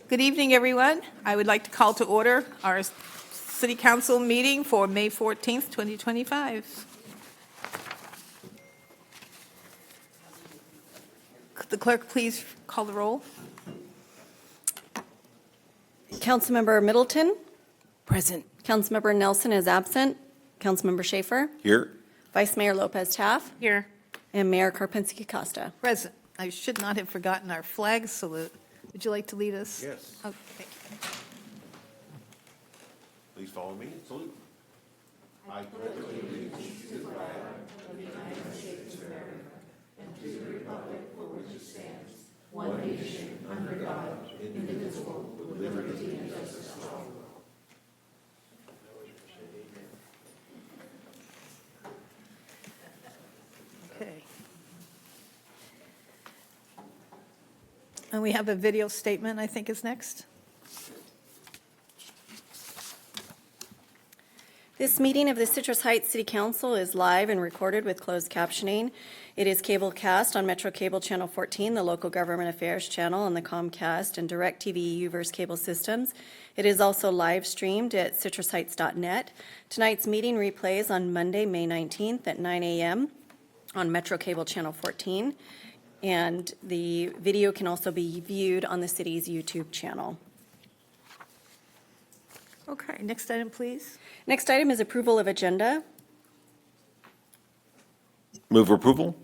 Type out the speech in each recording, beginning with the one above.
Good evening, everyone. I would like to call to order our City Council meeting for May 14th, 2025. Could the clerk please call the roll? Councilmember Middleton. Present. Councilmember Nelson is absent. Councilmember Schaefer. Here. Vice Mayor Lopez Taff. Here. And Mayor Karpinski Costa. Present. I should not have forgotten our flag salute. Would you like to lead us? Yes. Oh, thank you. Please follow me and salute. I Okay. And we have a video statement, I think, is next. This meeting of the Citrus Heights City Council is live and recorded with closed captioning. It is cable cast on Metro Cable Channel 14, the Local Government Affairs channel, and the Comcast and DirecTV Uverse cable systems. It is also live streamed at citrusheights.net. Tonight's meeting replays on Monday, May 19th at 9 a.m. on Metro Cable Channel 14. And the video can also be viewed on the city's YouTube channel. Okay, next item, please. Next item is approval of agenda. move approval.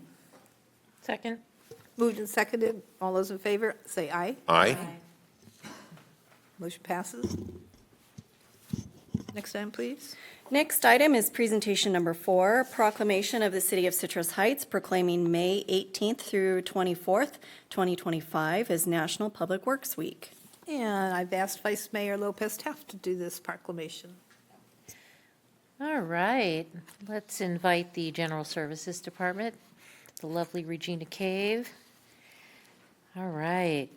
Second. Moved and seconded. All those in favor, say aye. Aye. Motion passes. Next item, please. Next item is presentation number 4, proclamation of the City of Citrus Heights proclaiming May 18th through 24th, 2025 as National Public Works Week. And I've asked Vice Mayor Lopez Taft to do this proclamation. All right. Let's invite the General Services Department, the lovely Regina Cave. All right.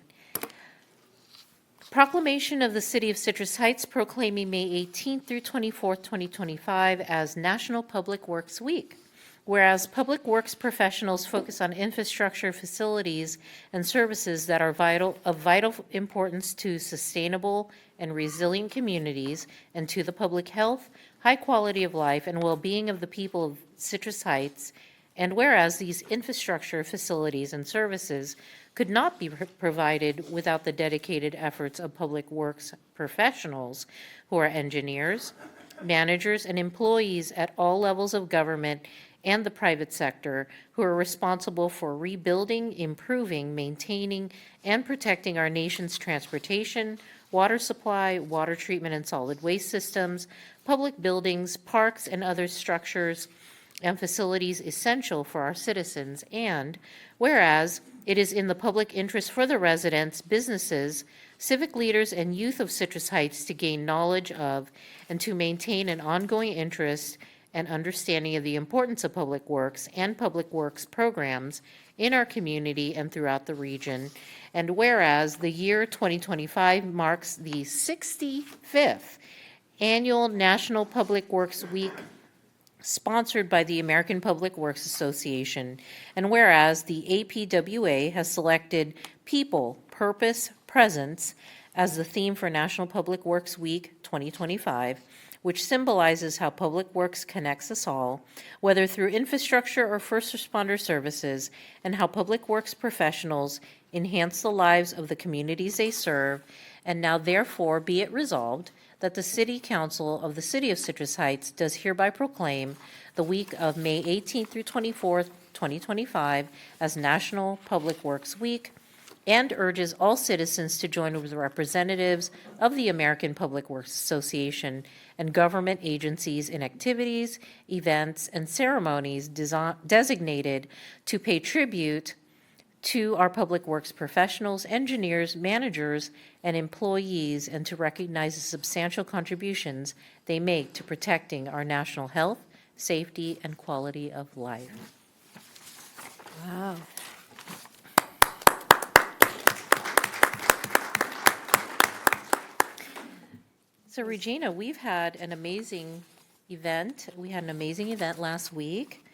Proclamation of the City of Citrus Heights proclaiming May 18th through 24th, 2025 as National Public Works Week. Whereas public works professionals focus on infrastructure, facilities, and services that are of vital importance to sustainable and resilient communities and to the public health, high quality of life, and well-being of the people of Citrus Heights. And whereas these infrastructure, facilities, and services could not be provided without the dedicated efforts of public works professionals who are engineers, managers, and employees at all levels of government and the private sector who are responsible for rebuilding, improving, maintaining, and protecting our nation's transportation, water supply, water treatment and solid waste systems, public buildings, parks, and other structures and facilities essential for our citizens. And whereas it is in the public interest for the residents, businesses, civic leaders, and youth of Citrus Heights to gain knowledge of and to maintain an ongoing interest and understanding of the importance of public works and public works programs in our community and throughout the region. And whereas the year 2025 marks the 65th annual National Public Works Week sponsored by the American Public Works Association, and whereas the APWA has selected People, Purpose, Presence as the theme for National Public Works Week 2025, which symbolizes how public works connects us all, whether through infrastructure or first responder services, and how public works professionals enhance the lives of the communities they serve. And now therefore be it resolved that the City Council of the City of Citrus Heights does hereby proclaim the week of May 18th through 24th, 2025 as National Public Works Week, and urges all citizens to join with representatives of the American Public Works Association and government agencies in activities, events, and ceremonies designated to pay tribute to our public works professionals, engineers, managers, and employees, and to recognize the substantial contributions they make to protecting our national health, safety, and quality of life. Wow. So Regina, we've had an amazing event. We had an amazing event last week.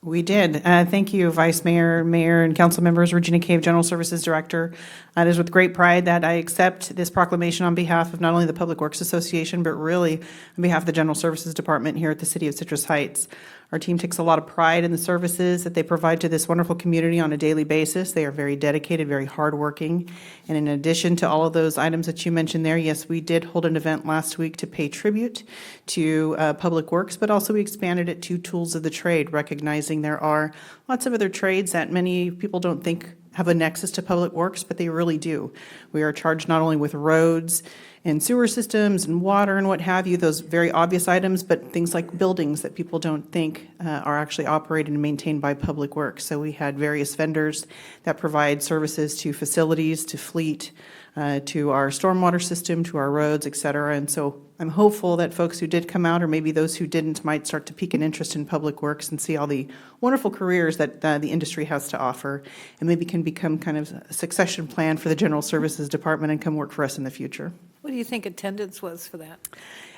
We did. Thank you, Vice Mayor, Mayor, and council members. Regina Cave, General Services Director. It is with great pride that I accept this proclamation on behalf of not only the Public Works Association, but really on behalf of the General Services Department here at the City of Citrus Heights. Our team takes a lot of pride in the services that they provide to this wonderful community on a daily basis. They are very dedicated, very hardworking. And in addition to all of those items that you mentioned there, yes, we did hold an event last week to pay tribute to Public Works, but also we expanded it to tools of the trade, recognizing there are lots of other trades that many people don't think have a nexus to Public Works, but they really do. We are charged not only with roads and sewer systems and water and what have you, those very obvious items, but things like buildings that people don't think are actually operated and maintained by Public Works. So we had various vendors that provide services to facilities, to fleet, to our stormwater system, to our roads, et cetera. And so I'm hopeful that folks who did come out, or maybe those who didn't, might start to pique an interest in Public Works and see all the wonderful careers that the industry has to offer, and maybe can become kind of a succession plan for the General Services Department and come work for us in the future. What do you think attendance was for that?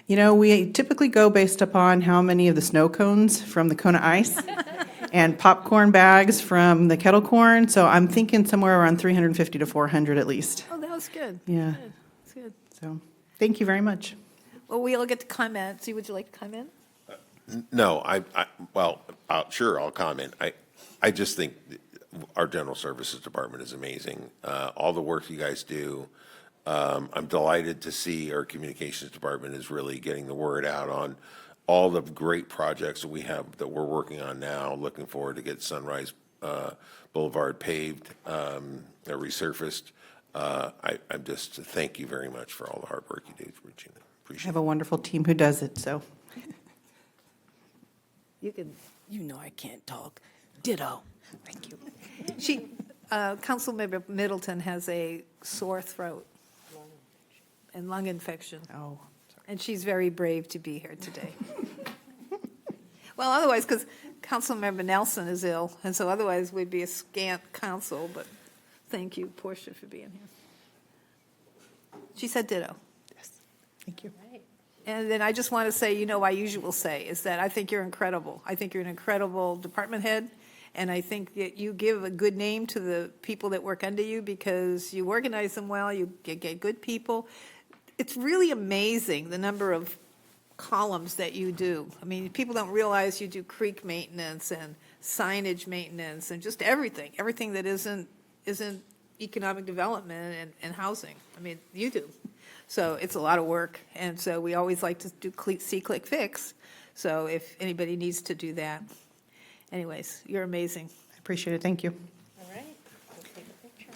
You know, we typically go based upon how many of the snow cones from the Kona Ice and popcorn bags from the kettle corn. So I'm thinking somewhere around 350 to 400 at least. Oh, that was good. Yeah. Good. That's good. So thank you very much. Well, we all get to comment. See, would you like to comment? No, sure, I'll comment. I just think our General Services Department is amazing. All the work you guys do. I'm delighted to see our Communications Department is really getting the word out on all the great projects that we have that we're working on now. Looking forward to get Sunrise Boulevard paved, resurfaced. I'm just thank you very much for all the hard work you do, Regina. I Appreciate have it. a wonderful team who does it, so. You can. You know I can't talk. Ditto. Thank you. Councilmember Middleton has a sore throat and lung infection, Oh, and she's very brave to be here today. Well, otherwise, because Councilmember Nelson is ill, and so otherwise we'd be a scant council, but thank you, Portia, for being here. She said ditto. yes. Thank you. And then I just want to say, you know, I usually will say, is that I think you're incredible. I think you're an incredible department head, and I think that you give a good name to the people that work under you because you organize them well, you get good people. It's really amazing the number of columns that you do. I mean, people don't realize you do creek maintenance and signage maintenance and just everything that isn't economic development and housing. I mean, you do. So it's a lot of work, and so we always like to do see, click, fix. So if anybody needs to do that. Anyways, you're amazing. I appreciate it. Thank you. All right, we'll take a picture.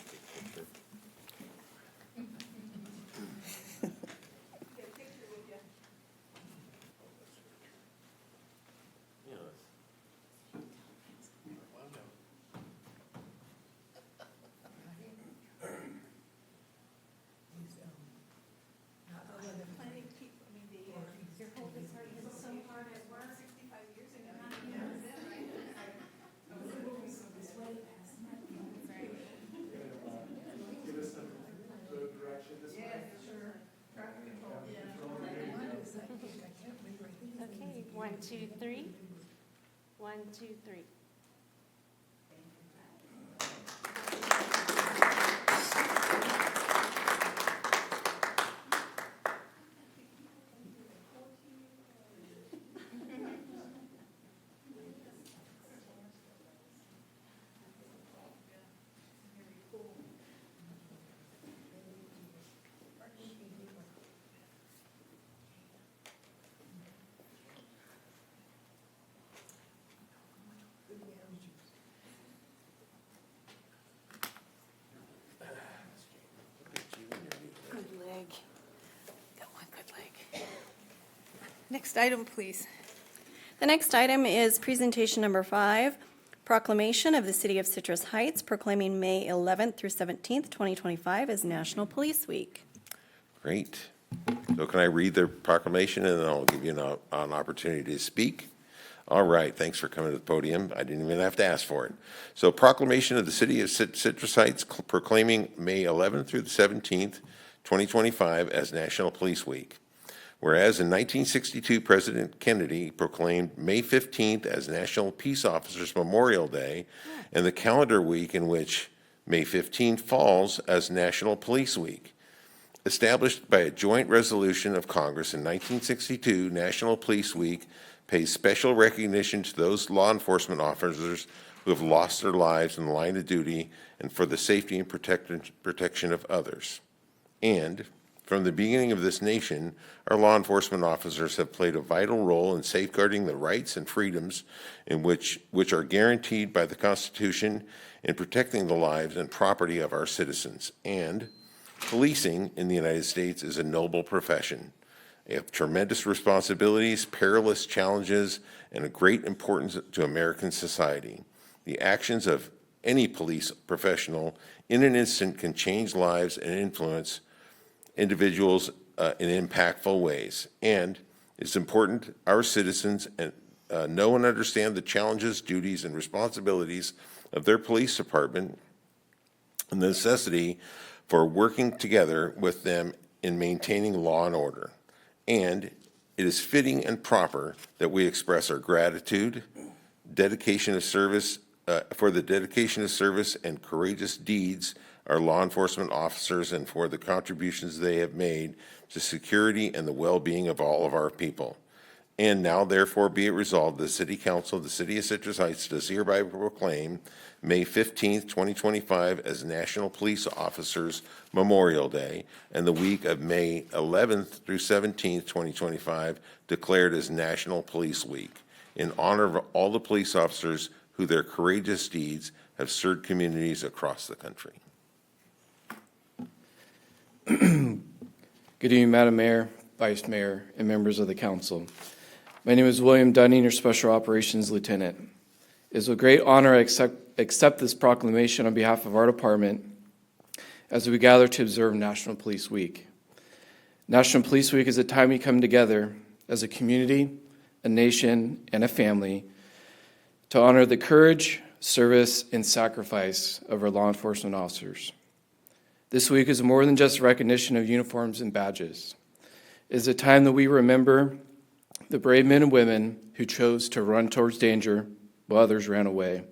Okay, 1, 2, 3. 1, 2, 3. Good leg. Got one good leg. Next item, please. The next item is presentation number 5, proclamation of the City of Citrus Heights proclaiming May 11th through 17th, 2025 as National Police Week. Great. So can I read the proclamation and then I'll give you an opportunity to speak? All right, thanks for coming to the podium. I didn't even have to ask for it. So proclamation of the City of Citrus Heights proclaiming May 11th through the 17th, 2025 as National Police Week. Whereas in 1962, President Kennedy proclaimed May 15th as National Peace Officers Memorial Day, and the calendar week in which May 15th falls as National Police Week. Established by a joint resolution of Congress in 1962, National Police Week pays special recognition to those law enforcement officers who have lost their lives in the line of duty and for the safety and protection of others. And from the beginning of this nation, our law enforcement officers have played a vital role in safeguarding the rights and freedoms which are guaranteed by the Constitution in protecting the lives and property of our citizens. And policing in the United States is a noble profession. They have tremendous responsibilities, perilous challenges, and a great importance to American society. The actions of any police professional in an instant can change lives and influence individuals in impactful ways. And it's important our citizens know and understand the challenges, duties, and responsibilities of their police department and the necessity for working together with them in maintaining law and order. And it is fitting and proper that we express our gratitude, dedication of service, for the dedication of service and courageous deeds our law enforcement officers and for the contributions they have made to security and the well-being of all of our people. And now, therefore, be it resolved, the City Council of the City of Citrus Heights does hereby proclaim May 15th, 2025 as National Police Officers Memorial Day, and the week of May 11th through 17th, 2025 declared as National Police Week, in honor of all the police officers who their courageous deeds have served communities across the country. Good evening, Madam Mayor, Vice Mayor, and members of the council. My name is William Dunning, your Special Operations Lieutenant. It is with great honor I accept this proclamation on behalf of our department as we gather to observe National Police Week. National Police Week is a time we come together as a community, a nation, and a family to honor the courage, service, and sacrifice of our law enforcement officers. This week is more than just recognition of uniforms and badges. It is a time that we remember the brave men and women who chose to run towards danger while others ran away,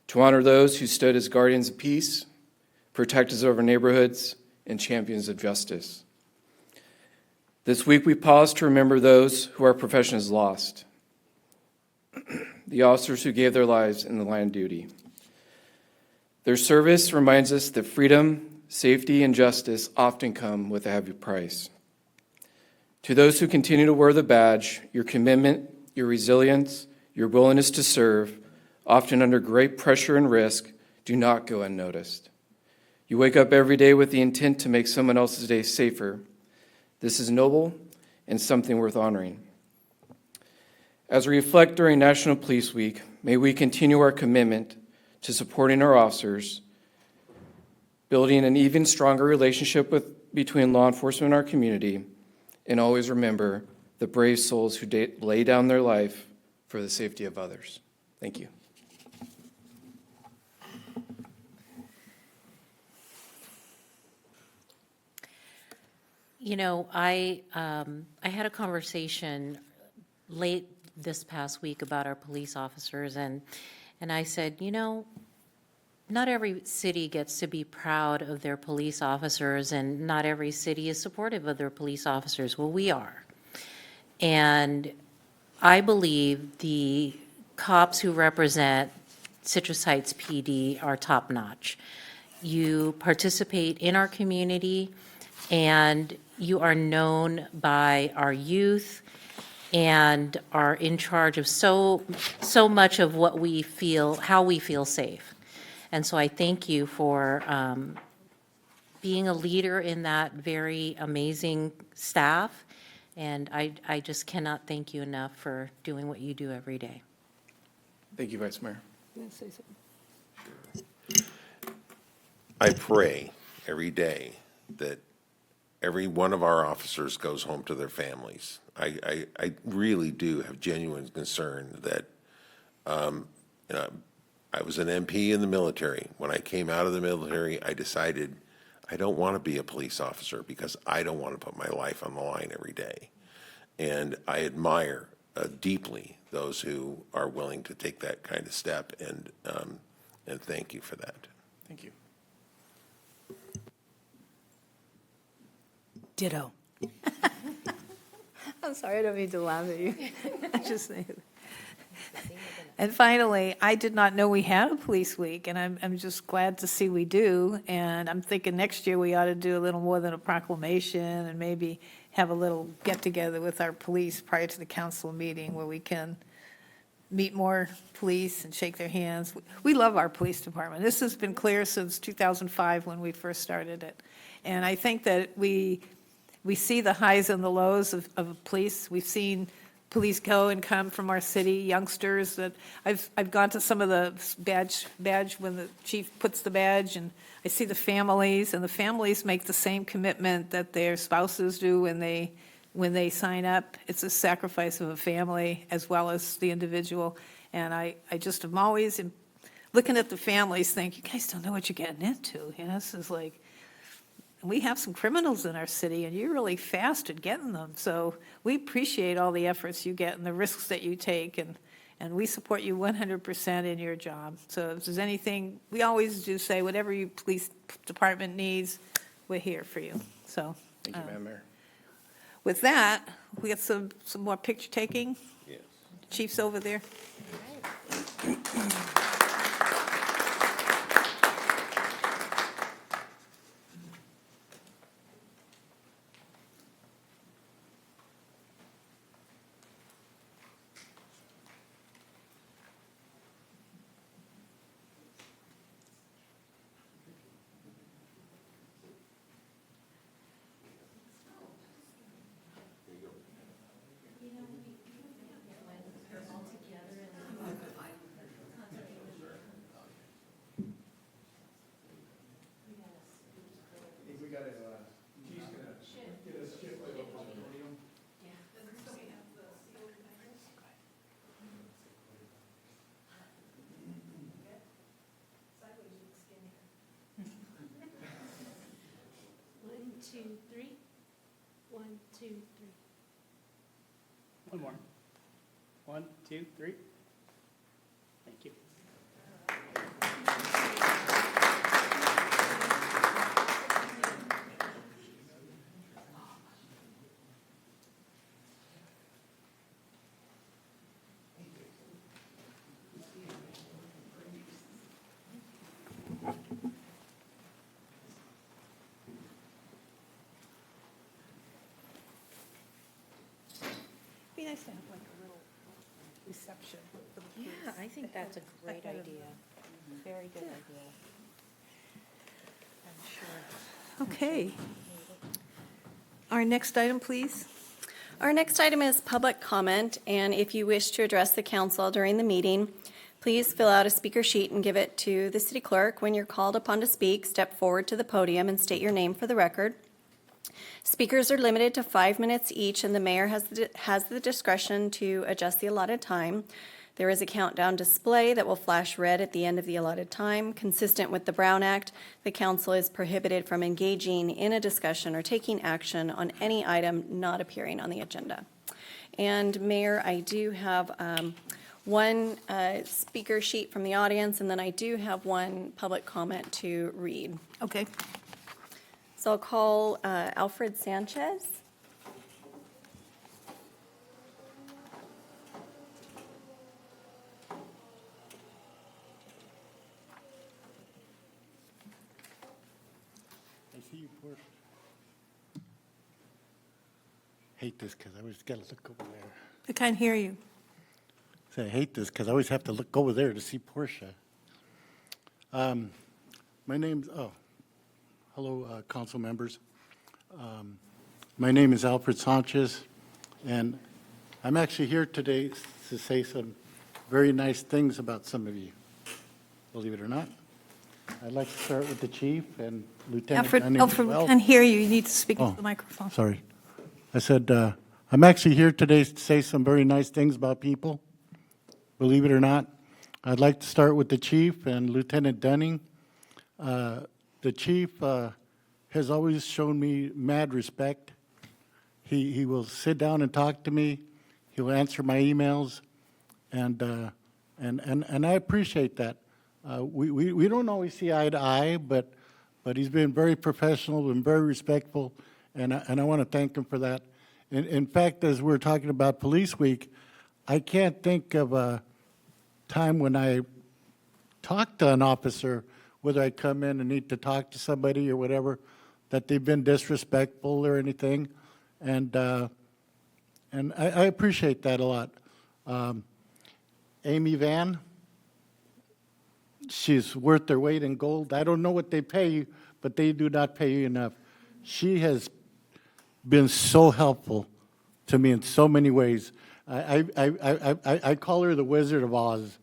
to honor those who stood as guardians of peace, protectors of our neighborhoods, and champions of justice. This week we pause to remember those who our profession has lost, the officers who gave their lives in the line of duty. Their service reminds us that freedom, safety, and justice often come with a heavy price. To those who continue to wear the badge, your commitment, your resilience, your willingness to serve, often under great pressure and risk, do not go unnoticed. You wake up every day with the intent to make someone else's day safer. This is noble and something worth honoring. As we reflect during National Police Week, may we continue our commitment to supporting our officers, building an even stronger relationship between law enforcement and our community, and always remember the brave souls who lay down their life for the safety of others. Thank you. You know, I had a conversation late this past week about our police officers, and I said, you know, not every city gets to be proud of their police officers, and not every city is supportive of their police officers. Well, we are. And I believe the cops who represent Citrus Heights PD are top-notch. You participate in our community, and you are known by our youth and are in charge of so much of what we feel, how we feel safe. And so I thank you for being a leader in that very amazing staff. And I just cannot thank you enough for doing what you do every day. Thank you, Vice Mayor. I pray every day that every one of our officers goes home to their families. I really do have genuine concern that, I was an MP in the military. When I came out of the military, I decided I don't want to be a police officer because I don't want to put my life on the line every day. And I admire deeply those who are willing to take that kind of step, and thank you for that. Thank you. Ditto. I'm sorry, I don't mean to laugh at you. I just think. And finally, I did not know we had a police week, and I'm just glad to see we do. And I'm thinking next year we ought to do a little more than a proclamation and maybe have a little get-together with our police prior to the council meeting where we can meet more police and shake their hands. We love our police department. This has been clear since 2005 when we first started it. And I think that we see the highs and the lows of police. We've seen police go and come from our city, youngsters that, I've gone to some of the badge when the chief puts the badge, and I see the families, and the families make the same commitment that their spouses do when they sign up. It's a sacrifice of a family as well as the individual. And I just am always looking at the families, think, you guys don't know what you're getting into. You know, this is like, we have some criminals in our city, and you're really fast at getting them. So we appreciate all the efforts you get and the risks that you take, and we support you 100% in your job. So if there's anything, we always do say, whatever your police department needs, we're here for you. So Thank you, Madam Mayor. with that, we got some more picture taking. Yes. Chief's over there. One, two, three. 1, 2, 3. One more. 1, 2, 3. Thank you. Be nice to have like a little reception for the police. Yeah, I think that's a great Ahead of- idea. Very good idea. Okay. Our next item, please. Our next item is public comment, and if you wish to address the council during the meeting, please fill out a speaker sheet and give it to the city clerk. When you're called upon to speak, step forward to the podium and state your name for the record. Speakers are limited to 5 minutes each, and the mayor has the discretion to adjust the allotted time. There is a countdown display that will flash red at the end of the allotted time. Consistent with the Brown Act, the council is prohibited from engaging in a discussion or taking action on any item not appearing on the agenda. And Mayor, I do have one speaker sheet from the audience, and then I do have one public comment to read. Okay. So I'll call Alfred Sanchez. I see you, Porsche. Hate this because I always got to look over there. I can't hear you. Say, I hate this because I always have to look over there to see Portia. My name's, hello, council members. My name is Alfred Sanchez, and I'm actually here today to say some very nice things about some of you, believe it or not. I'd like to start with the chief and Lieutenant Alfred, Dunning as Alfred, we well. can't hear you. You need to speak into Oh, the microphone. Sorry. I said, I'm actually here today to say some very nice things about people, believe it or not. I'd like to start with the chief and Lieutenant Dunning. The chief has always shown me mad respect. He will sit down and talk to me. He'll answer my emails, and I appreciate that. We don't always see eye to eye, but he's been very professional and very respectful, and I want to thank him for that. In fact, as we're talking about Police Week, I can't think of a time when I talked to an officer, whether I come in and need to talk to somebody or whatever, that they've been disrespectful or anything, and I appreciate that a lot. Amy Van, she's worth their weight in gold. I don't know what they pay you, but they do not pay you enough. She has been so helpful to me in so many ways. I call her the Wizard of Oz.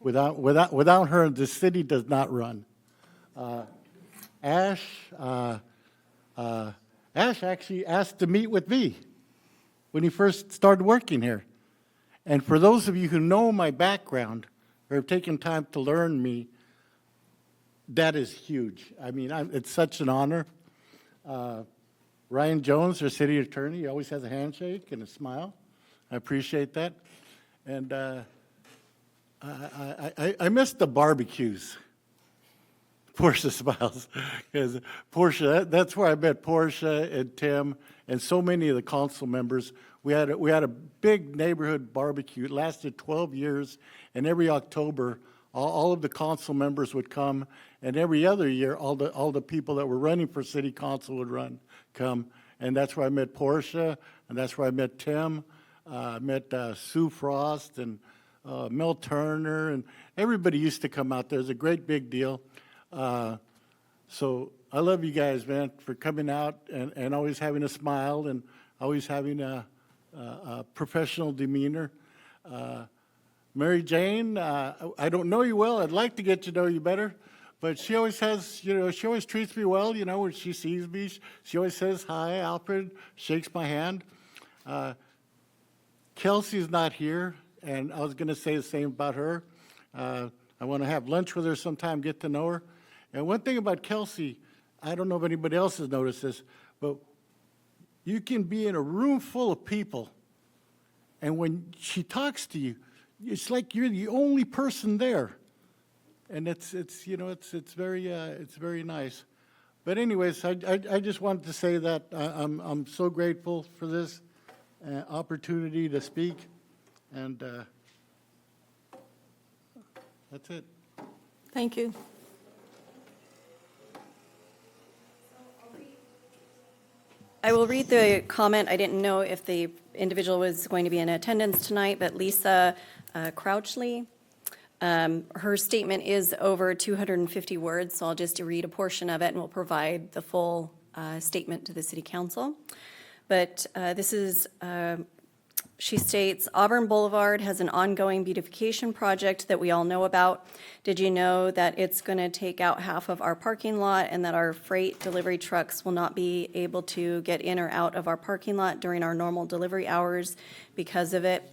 Without her, the city does not run. Ash actually asked to meet with me when he first started working here. And for those of you who know my background or have taken time to learn me, that is huge. I mean, it's such an honor. Ryan Jones, our city attorney, he always has a handshake and a smile. I appreciate that. And I miss the barbecues. Portia smiles. Because Portia, that's where I met Portia and Tim and so many of the council members. We had a big neighborhood barbecue. It lasted 12 years, and every October, all of the council members would come, and every other year, all the people that were running for city council would come. And that's where I met Portia, and that's where I met Tim. I met Sue Frost and Mel Turner, and everybody used to come out there. It was a great big deal. So I love you guys, man, for coming out and always having a smile and always having a professional demeanor. Mary Jane, I don't know you well. I'd like to get to know you better, but she always has, she always treats me well, when she sees me. She always says, hi, Alfred, shakes my hand. Kelsey's not here, and I was going to say the same about her. I want to have lunch with her sometime, get to know her. And one thing about Kelsey, I don't know if anybody else has noticed this, but you can be in a room full of people, and when she talks to you, it's like you're the only person there, and it's very nice. But anyways, I just wanted to say that I'm so grateful for this opportunity to speak, and that's it. Thank you. I will read the comment. I didn't know if the individual was going to be in attendance tonight, but Lisa Crouchley, her statement is over 250 words, so I'll just read a portion of it and we'll provide the full statement to the City Council. But this is, she states, Auburn Boulevard has an ongoing beautification project that we all know about. Did you know that it's going to take out half of our parking lot and that our freight delivery trucks will not be able to get in or out of our parking lot during our normal delivery hours because of it?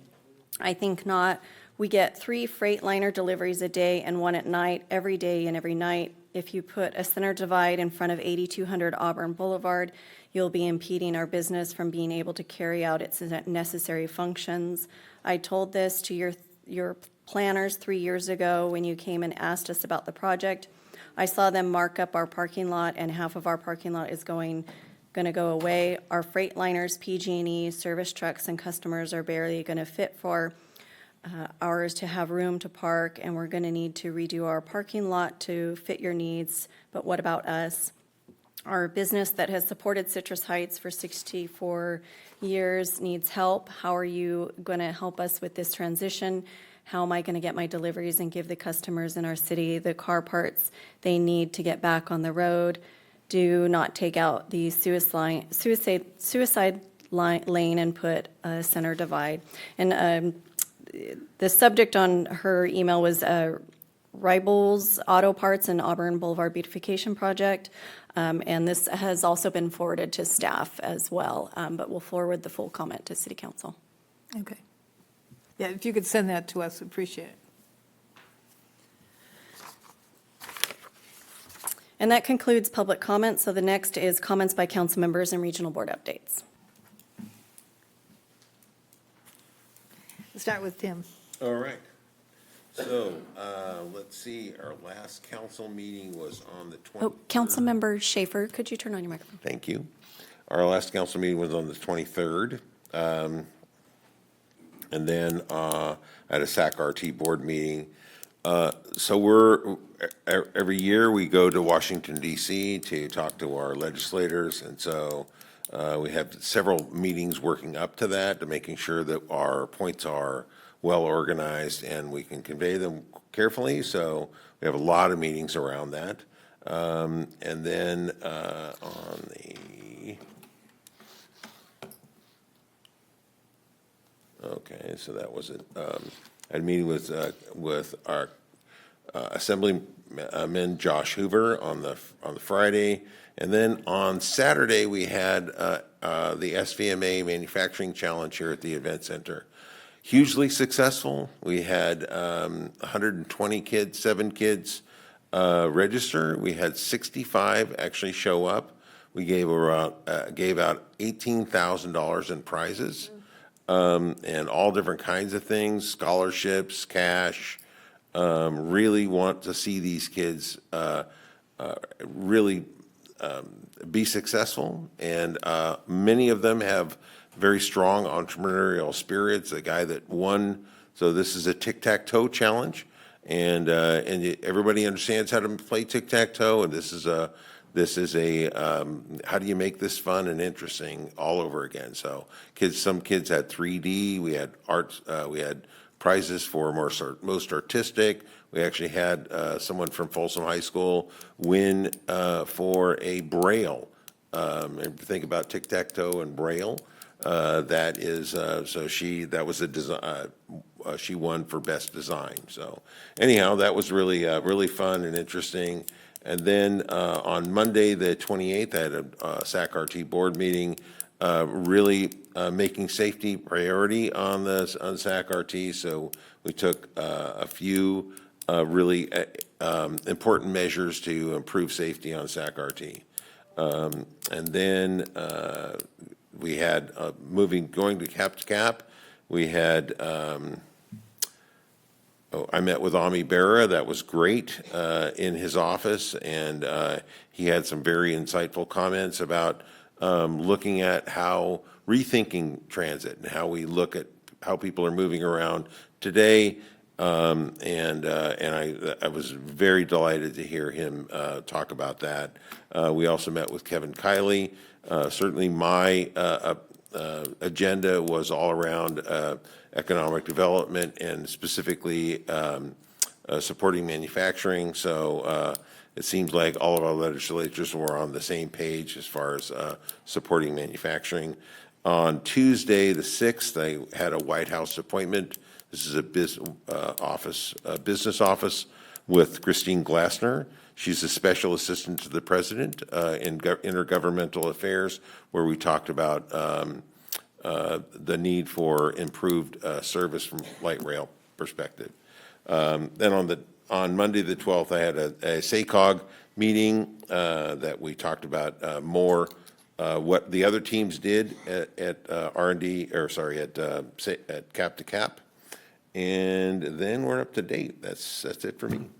I think not. We get 3 Freightliner deliveries a day and 1 at night, every day and every night. If you put a center divide in front of 8200 Auburn Boulevard, you'll be impeding our business from being able to carry out its necessary functions. I told this to your planners 3 years ago when you came and asked us about the project. I saw them mark up our parking lot, and half of our parking lot is going to go away. Our Freightliners, PG&E, service trucks, and customers are barely going to fit for ours to have room to park, and we're going to need to redo our parking lot to fit your needs. But what about us? Our business that has supported Citrus Heights for 64 years needs help. How are you going to help us with this transition? How am I going to get my deliveries and give the customers in our city the car parts they need to get back on the road? Do not take out the suicide lane and put a center divide. And the subject on her email was Ribbles Auto Parts and Auburn Boulevard Beautification Project. And this has also been forwarded to staff as well, but we'll forward the full comment to City Council. Okay. Yeah, if you could send that to us, appreciate it. And that concludes public comments. So the next is comments by council members and regional board updates. Let's start with Tim. All right. So, let's see, our last council meeting was on the 23rd. Oh, Councilmember Schaefer, could you turn on your microphone? Thank you. Our last council meeting was on the 23rd. And then at a SAC-RT board meeting. So every year we go to Washington DC to talk to our legislators. And so we have several meetings working up to that, to making sure that our points are well organized and we can convey them carefully. So we have a lot of meetings around that. And then on the, okay, so that was it. I had a meeting with our Assemblyman Josh Hoover on the Friday. And then on Saturday, we had the SVMA Manufacturing Challenge here at the Event Center. Hugely successful. We had 120 kids, 7 kids register. We had 65 actually show up. We gave out $18,000 in prizes, and all different kinds of things, scholarships, cash. Really want to see these kids really be successful, and many of them have very strong entrepreneurial spirits. The guy that won, so this is a tic-tac-toe challenge, and everybody understands how to play tic-tac-toe, and this is a how do you make this fun and interesting all over again? So some kids had 3D. We had arts. We had prizes for most artistic. We actually had someone from Folsom High School win for a Braille. And think about tic-tac-toe and Braille. That is she won for best design. So anyhow, that was really fun and interesting. And then on Monday, the 28th, I had a SAC-RT board meeting, really making safety priority on SAC-RT. So we took a few really important measures to improve safety on SAC-RT. And then we had going to cap, we had, I met with Ami Berra. That was great in his office, and he had some very insightful comments about looking at rethinking transit and how we look at how people are moving around today. And I was very delighted to hear him talk about that. We also met with Kevin Kiley. Certainly my agenda was all around economic development and specifically supporting manufacturing. So it seems like all of our legislators were on the same page as far as supporting manufacturing. On Tuesday, the 6th, I had a White House appointment. This is a business office with Christine Glassner. She's a special assistant to the president in intergovernmental affairs, where we talked about the need for improved service from light rail perspective. Then on Monday, the 12th, I had a SACOG meeting that we talked about more what the other teams did at R&D, or sorry, at Cap to Cap. And then we're up to date. That's it for me.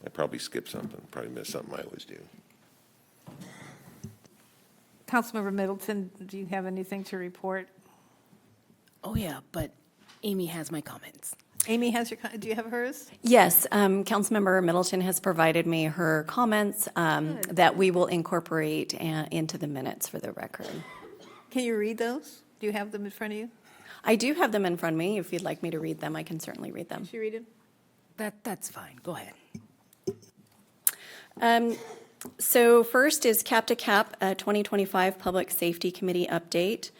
I probably skipped something, probably missed something I always do. Councilmember Middleton, do you have anything to report? Oh, yeah, but Amy has my comments. Amy has do you have hers? Yes, Councilmember Middleton has provided me her comments that we will incorporate into the minutes for the record. Can you read those? Do you have them in front of you? I do have them in front of me. If you'd like me to read them, I can certainly read them. Should you read it? That's fine. Go ahead. So first is Cap to Cap 2025 Public Safety Committee update.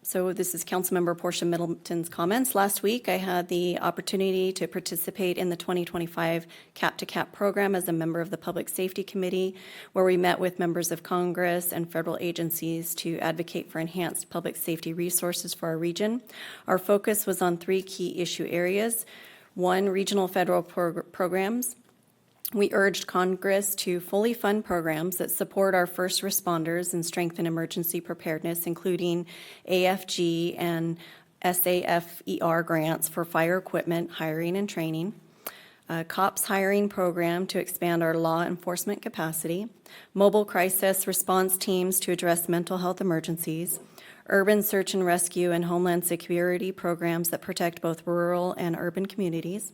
So this is Councilmember Portia Middleton's comments. Last week, I had the opportunity to participate in the 2025 Cap to Cap program as a member of the Public Safety Committee, where we met with members of Congress and federal agencies to advocate for enhanced public safety resources for our region. Our focus was on 3 key issue areas. 1, regional federal programs. We urged Congress to fully fund programs that support our first responders and strengthen emergency preparedness, including AFG and SAFER grants for fire equipment hiring and training, a COPS hiring program to expand our law enforcement capacity, mobile crisis response teams to address mental health emergencies, urban search and rescue and homeland security programs that protect both rural and urban communities.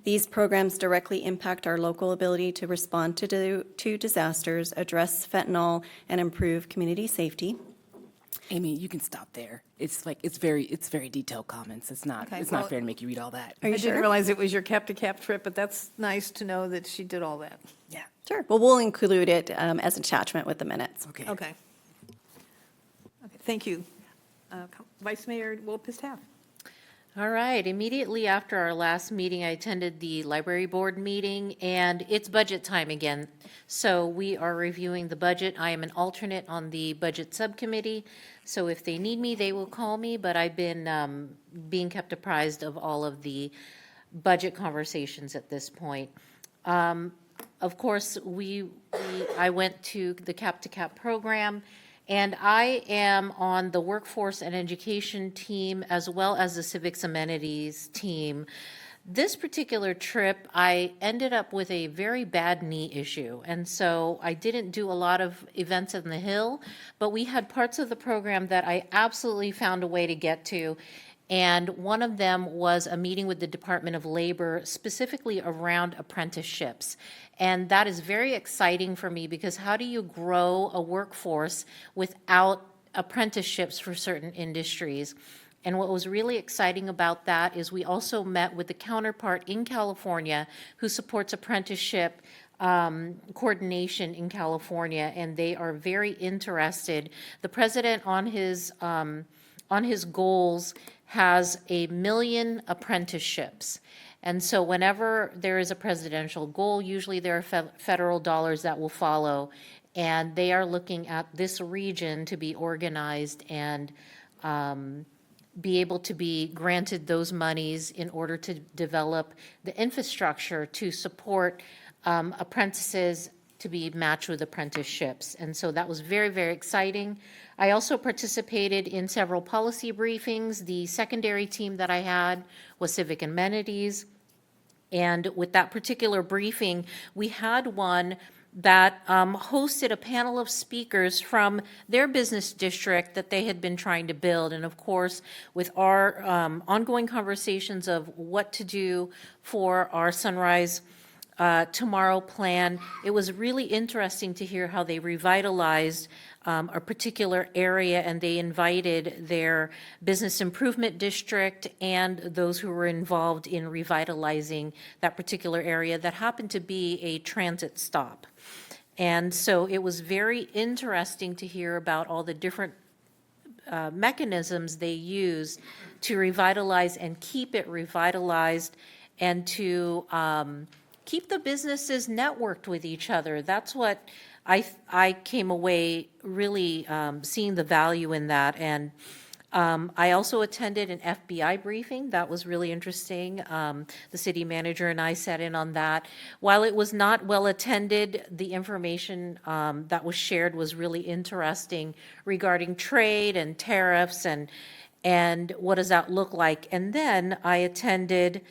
These programs directly impact our local ability to respond to disasters, address fentanyl, and improve community safety. Amy, you can stop there. It's like, it's very detailed comments. It's not Okay, not well- fair to make you read all that. Are you I didn't sure? realize it was your cap-to-cap trip, but that's nice to know that she did all that. Yeah. Sure. Well, we'll include it as attachment with the minutes. Okay. Okay. Okay, thank you. Vice Mayor Wolpist-Taft. All right, immediately after our last meeting, I attended the library board meeting, and it's budget time again. So we are reviewing the budget. I am an alternate on the budget subcommittee, so if they need me, they will call me, but I've been being kept apprised of all of the budget conversations at this point. Of course, I went to the Cap to Cap program, and I am on the workforce and education team as well as the civics amenities team. This particular trip, I ended up with a very bad knee issue, and so I didn't do a lot of events in the Hill, but we had parts of the program that I absolutely found a way to get to. And one of them was a meeting with the Department of Labor specifically around apprenticeships. And that is very exciting for me because how do you grow a workforce without apprenticeships for certain industries? And what was really exciting about that is we also met with the counterpart in California who supports apprenticeship coordination in California, and they are very interested. The president on his goals has 1 million apprenticeships. And so whenever there is a presidential goal, usually there are federal dollars that will follow. And they are looking at this region to be organized and be able to be granted those monies in order to develop the infrastructure to support apprentices to be matched with apprenticeships. And so that was very, very exciting. I also participated in several policy briefings. The secondary team that I had was civic amenities. And with that particular briefing, we had one that hosted a panel of speakers from their business district that they had been trying to build. And of course, with our ongoing conversations of what to do for our Sunrise Tomorrow plan, it was really interesting to hear how they revitalized a particular area, and they invited their business improvement district and those who were involved in revitalizing that particular area that happened to be a transit stop. And so it was very interesting to hear about all the different mechanisms they use to revitalize and keep it revitalized and to keep the businesses networked with each other. That's what I came away really seeing the value in that. And I also attended an FBI briefing. That was really interesting. The city manager and I sat in on that. While it was not well attended, the information that was shared was really interesting regarding trade and tariffs and what does that look like. And then I attended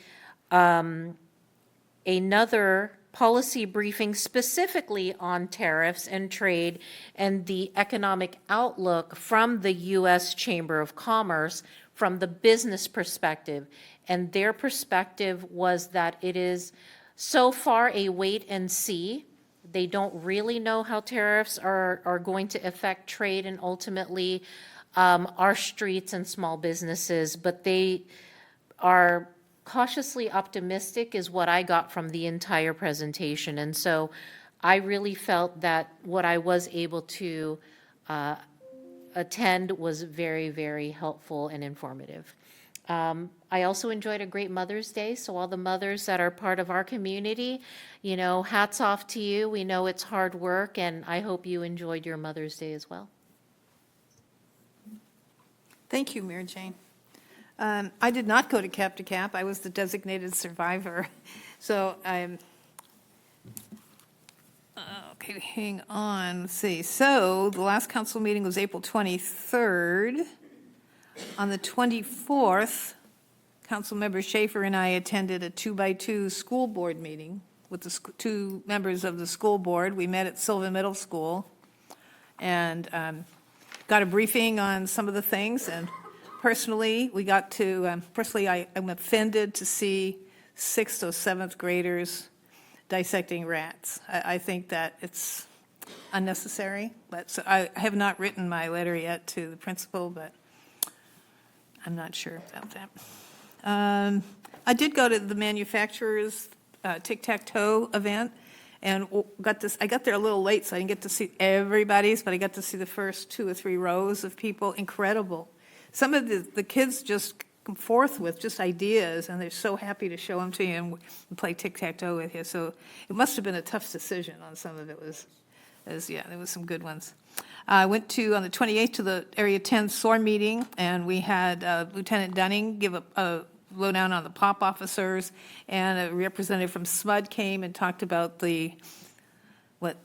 another policy briefing specifically on tariffs and trade and the economic outlook from the U.S. Chamber of Commerce from the business perspective. And their perspective was that it is so far a wait and see. They don't really know how tariffs are going to affect trade and ultimately our streets and small businesses, but they are cautiously optimistic is what I got from the entire presentation. And so I really felt that what I was able to attend was very, very helpful and informative. I also enjoyed a great Mother's Day. So all the mothers that are part of our community, you know, hats off to you. We know it's hard work, and I hope you enjoyed your Mother's Day as well. Thank you, Mary Jane. I did not go to Cap to Cap. I was the designated survivor. So Okay, hang on, let's see. So the last council meeting was April 23rd. On the 24th, Councilmember Schaefer and I attended a 2x2 school board meeting with the two members of the school board. We met at Sylvan Middle School and got a briefing on some of the things. And personally, we got to, I'm offended to see 6th or 7th graders dissecting rats. I think that it's unnecessary, but so I have not written my letter yet to the principal, but I'm not sure about that. I did go to the manufacturer's tic-tac-toe event and I got there a little late, so I didn't get to see everybody's, but I got to see the first 2 or 3 rows of people. Incredible. Some of the kids just come forth with just ideas, and they're so happy to show them to you and play tic-tac-toe with you. So it must have been a tough decision on some of it. Yeah, there was some good ones. I went on the 28th to the Area 10 SOAR meeting, and we had Lieutenant Dunning give a lowdown on the POP officers, and a representative from SMUD came and talked about what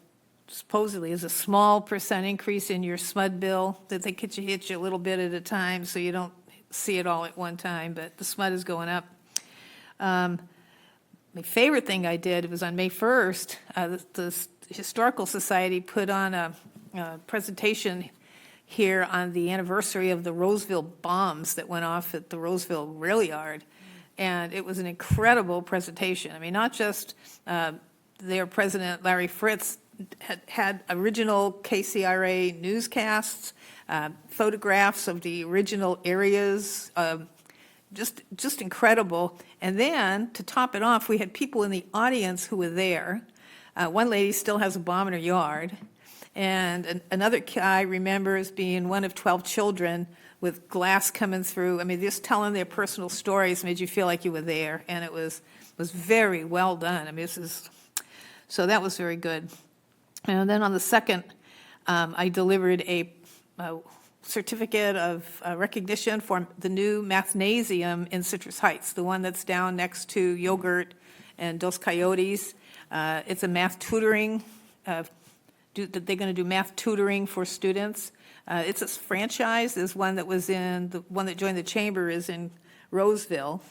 supposedly is a small percent increase in your SMUD bill, that they hit you a little bit at a time so you don't see it all at one time, but the SMUD is going up. My favorite thing I did was on May 1st, the Historical Society put on a presentation here on the anniversary of the Roseville bombs that went off at the Roseville Rail Yard. And it was an incredible presentation. I mean, not just their president, Larry Fritz, had original KCRA newscasts, photographs of the original areas, just incredible. And then, to top it off, we had people in the audience who were there. One lady still has a bomb in her yard. And another guy remembers being one of 12 children with glass coming through. I mean, just telling their personal stories made you feel like you were there. And it was very well done. I mean, so that was very good. And then on the 2nd, I delivered a certificate of recognition for the new Mathnasium in Citrus Heights, the one that's down next to Yogurt and Dos Coyotes. It's a math tutoring. They're going to do math tutoring for students. It's a franchise. There's one that was the one that joined the chamber is in Roseville,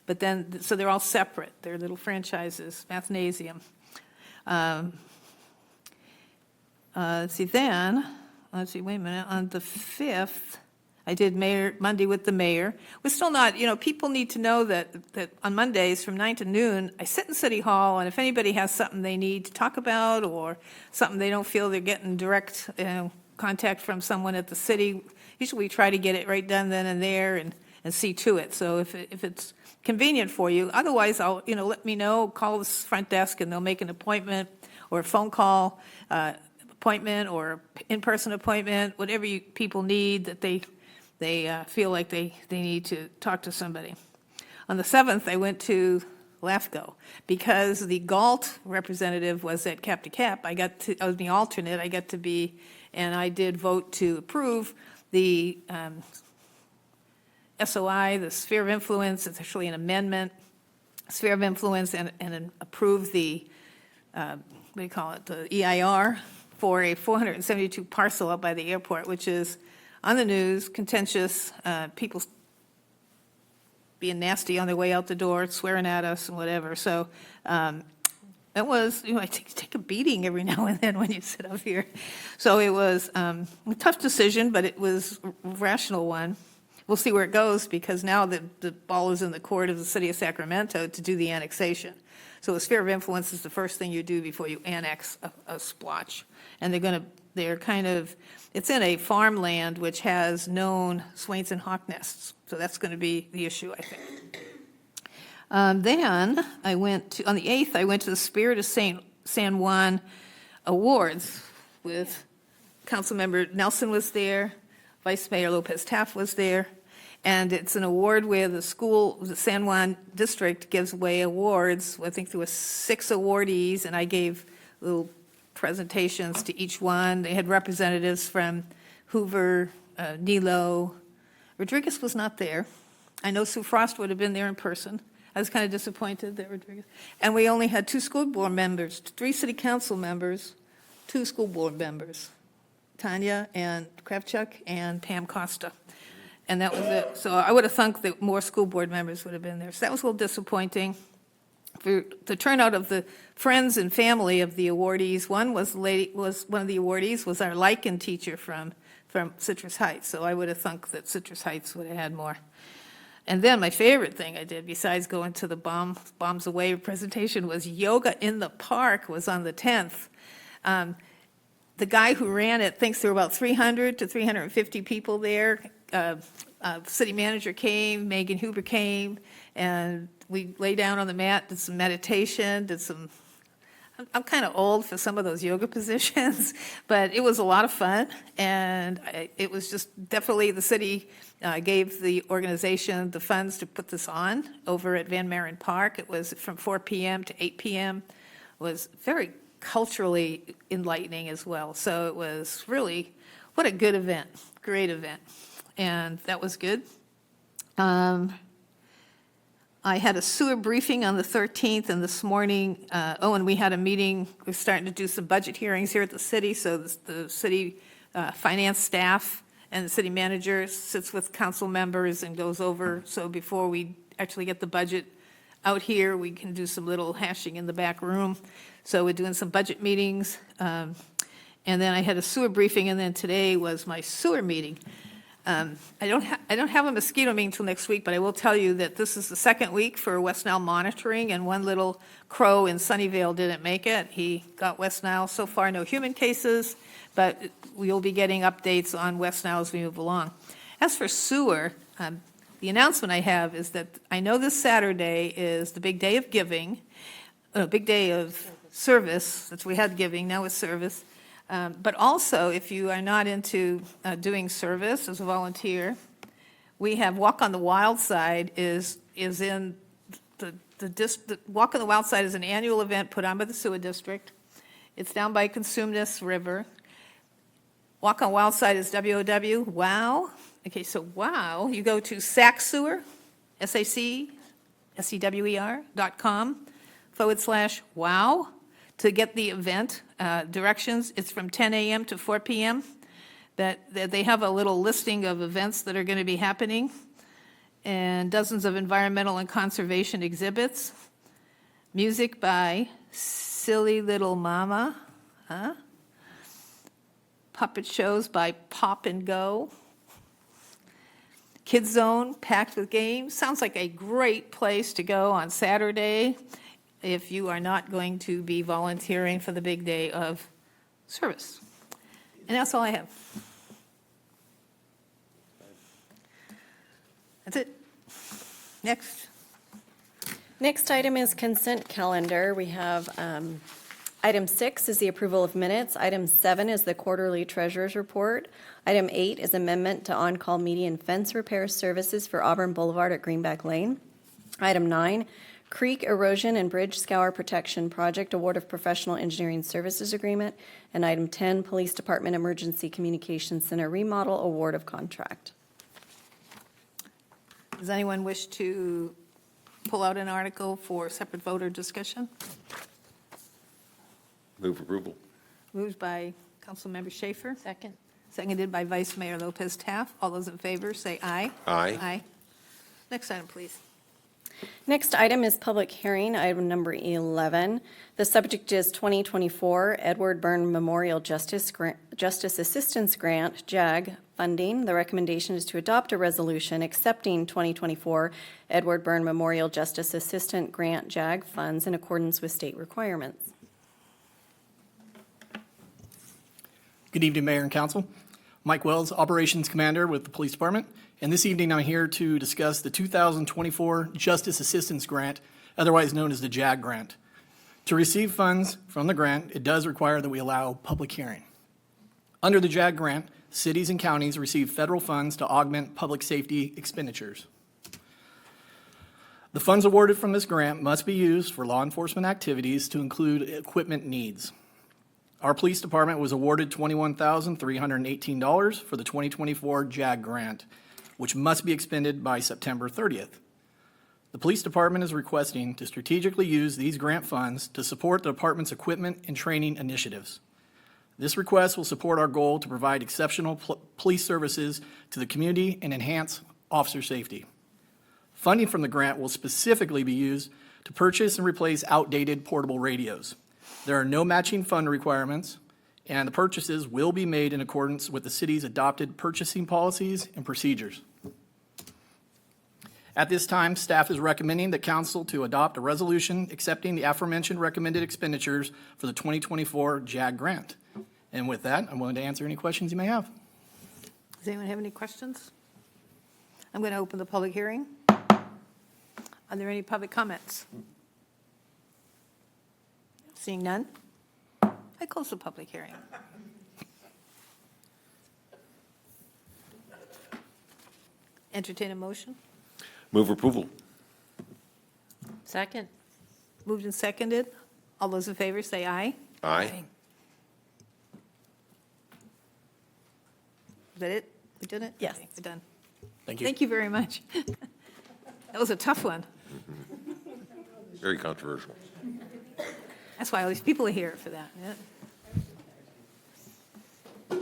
but then so they're all separate. They're little franchises. Mathnasium. Let's see, wait a minute. On the 5th, I did Monday with the mayor. We're still not, people need to know that on Mondays from 9 to noon, I sit in City Hall, and if anybody has something they need to talk about or something they don't feel they're getting direct contact from someone at the city, usually we try to get it right done then and there and see to it. So if it's convenient for you, otherwise I'll, let me know, call the front desk and they'll make an appointment or a phone call appointment or in-person appointment, whatever people need that they feel like they need to talk to somebody. On the 7th, I went to LAFCO because the GALT representative was at Cap to Cap. I was the alternate. I got to be, and I did vote to approve the SOI, the sphere of influence. It's actually an amendment, sphere of influence, and approve the, what do you call it, the EIR for a 472 parcel up by the airport, which is on the news, contentious, people being nasty on their way out the door, swearing at us and whatever. So it was, I take a beating every now and then when you sit up here. So it was a tough decision, but it was a rational one. We'll see where it goes because now the ball is in the court of the city of Sacramento to do the annexation. So a sphere of influence is the first thing you do before you annex a splotch. And they're kind of, it's in a farmland which has known Swains and hawk nests. So that's going to be the issue, I think. Then I went to, on the 8th, I went to the Spirit of San Juan Awards with Councilmember Nelson was there, Vice Mayor Lopez Taft was there, and it's an award where the San Juan District gives away awards. I think there were 6 awardees, and I gave little presentations to each one. They had representatives from Hoover, Nilo. Rodriguez was not there. I know Sue Frost would have been there in person. I was kind of disappointed that Rodriguez. And we only had 2 school board members, 3 city council members, two school board members, Tanya and Kravchuk and Pam Costa. And that was it. So I would have thunk that more school board members would have been there. So that was a little disappointing. For the turnout of the friends and family of the awardees, one of the awardees was our Lycan teacher from Citrus Heights. So I would have thunk that Citrus Heights would have had more. And then my favorite thing I did, besides going to the Bombs Away presentation, was yoga in the park was on the 10th. The guy who ran it thinks there were about 300 to 350 people there. City manager came, Megan Huber came, and we lay down on the mat, did some meditation, I'm kind of old for some of those yoga positions, but it was a lot of fun, and it was just definitely the city gave the organization the funds to put this on over at Van Maren Park. It was from 4 p.m. to 8 p.m. It was very culturally enlightening as well. So it was really, what a good event, great event, and that was good. I had a sewer briefing on the 13th, and this morning, and we had a meeting. We're starting to do some budget hearings here at the city, so the city finance staff and the city manager sits with council members and goes over. So before we actually get the budget out here, we can do some little hashing in the back room. So we're doing some budget meetings. And then I had a sewer briefing, and then today was my sewer meeting. I don't have a mosquito meeting until next week, but I will tell you that this is the second week for West Nile monitoring, and one little crow in Sunnyvale didn't make it. He got West Nile. So far, no human cases, but we'll be getting updates on West Nile as we move along. As for sewer, the announcement I have is that I know this Saturday is the big day of giving, big day of service. That's we had giving, now it's service. But also, if you are not into doing service as a volunteer, we have Walk on the Wild Side is in the Walk on the Wild Side is an annual event put on by the Sewer District. It's down by Consumnes River. Walk on Wild Side is WOW, wow. Okay, so wow, you go to SACSewer, SACSEWER.com/wow to get the event directions. It's from 10 a.m. to 4 p.m. That they have a little listing of events that are going to be happening, and dozens of environmental and conservation exhibits. Music by Silly Little Mama, puppet shows by Pop and Go. Kids Zone packed with games. Sounds like a great place to go on Saturday if you are not going to be volunteering for the big day of service. And that's all I have. That's it. Next. Next item is consent calendar. We have item 6 is the approval of minutes. Item 7 is the quarterly treasurer's report. Item 8 is amendment to on-call median fence repair services for Auburn Boulevard at Greenback Lane. Item 9, creek erosion and bridge scour protection project award of professional engineering services agreement. And item 10, Police Department Emergency Communications Center remodel award of contract. Does anyone wish to pull out an article for separate vote or discussion? Move approval. Moved by Councilmember Schaefer, Second. seconded by Vice Mayor Lopez Taft. All those in favor, say aye. Aye. Aye. Next item, please. Next item is public hearing, item number 11. The subject is 2024 Edward Byrne Memorial Justice Assistance Grant, JAG, funding. The recommendation is to adopt a resolution accepting 2024 Edward Byrne Memorial Justice Assistant Grant, JAG, funds in accordance with state requirements. Good evening, Mayor and Council. Mike Wells, Operations Commander with the Police Department, and this evening I'm here to discuss the 2024 Justice Assistance Grant, otherwise known as the JAG Grant. To receive funds from the grant, it does require that we allow public hearing. Under the JAG Grant, cities and counties receive federal funds to augment public safety expenditures. The funds awarded from this grant must be used for law enforcement activities to include equipment needs. Our police department was awarded $21,318 for the 2024 JAG grant, which must be expended by September 30th. The police department is requesting to strategically use these grant funds to support the department's equipment and training initiatives. This request will support our goal to provide exceptional police services to the community and enhance officer safety. Funding from the grant will specifically be used to purchase and replace outdated portable radios. There are no matching fund requirements, and the purchases will be made in accordance with the city's adopted purchasing policies and procedures. At this time, staff is recommending that council to adopt a resolution accepting the aforementioned recommended expenditures for the 2024 JAG grant. And with that, I'm willing to answer any questions you may have. Does anyone have any questions? I'm going to open the public hearing. Are there any public comments? Seeing none, I close the public hearing. Entertain a motion. Move approval. Second. Moved and seconded. All those in favor say aye. Aye. Is that it? We did it? Yes. Okay, we're done. Thank you. Thank you very much. That was a tough one. Very controversial. That's why all these people are here for that. Yeah.